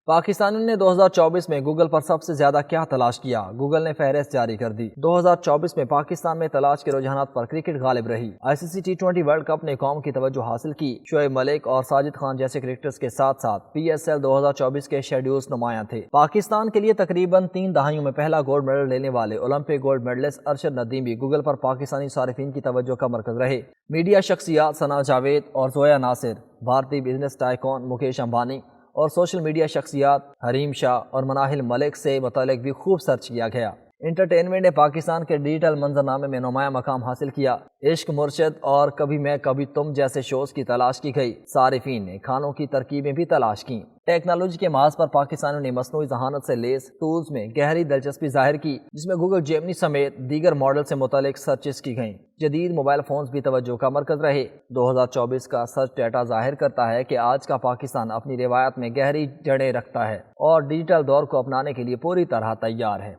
پاکستانیوں نے 2024 میں گوگل پر سب سے زیادہ کیا تلاش کیا؟ گوگل نے فہرست جاری کر دی۔ 2024 میں پاکستان میں تلاش کے رجحانات پر کرکٹ غالب رہی۔ ICC T20 ورلڈ کپ نے قوم کی توجہ حاصل کی۔ شعیب ملک اور ساجد خان جیسے کرکٹرز کے ساتھ ساتھ PSL 2024 کے شیڈیولز نمایاں تھے۔ پاکستان کے لیے تقریباً 3 دہائیوں میں پہلا گولڈ میڈل لینے والے Olympic gold medalist Arshad Nadeem بھی گوگل پر پاکستانی صارفین کی توجہ کا مرکز رہے۔ میڈیا شخصیات ثنا جاوید اور زویا ناصر، بھارتی بزنس ٹائکون مکیش امبانی اور سوشل میڈیا شخصیات حریم شاہ اور مناہل ملک سے متعلق بھی خوب سرچ کیا گیا۔ انٹرٹینمنٹ نے پاکستان کے ڈیجیٹل منظرنامے میں نمایاں مقام حاصل کیا۔ عشق مرشد اور کبھی میں کبھی تم جیسے شوز کی تلاش کی گئی۔ صارفین نے کھانوں کی ترکیبیں بھی تلاش کیں۔ ٹیکنالوجی کے محاذ پر پاکستانیوں نے مصنوعی ذہانت سے لیس ٹولز میں گہری دلچسپی ظاہر کی، جس میں گوگل جیمنی سمیت دیگر ماڈل سے متعلق سرچز کی گئیں۔ جدید موبائل فونز بھی توجہ کا مرکز رہے۔ 2024 کا سرچ ڈیٹا ظاہر کرتا ہے کہ آج کا پاکستان اپنی روایت میں گہری جڑیں رکھتا ہے اور ڈیجیٹل دور کو اپنانے کے لیے پوری طرح تیار ہے۔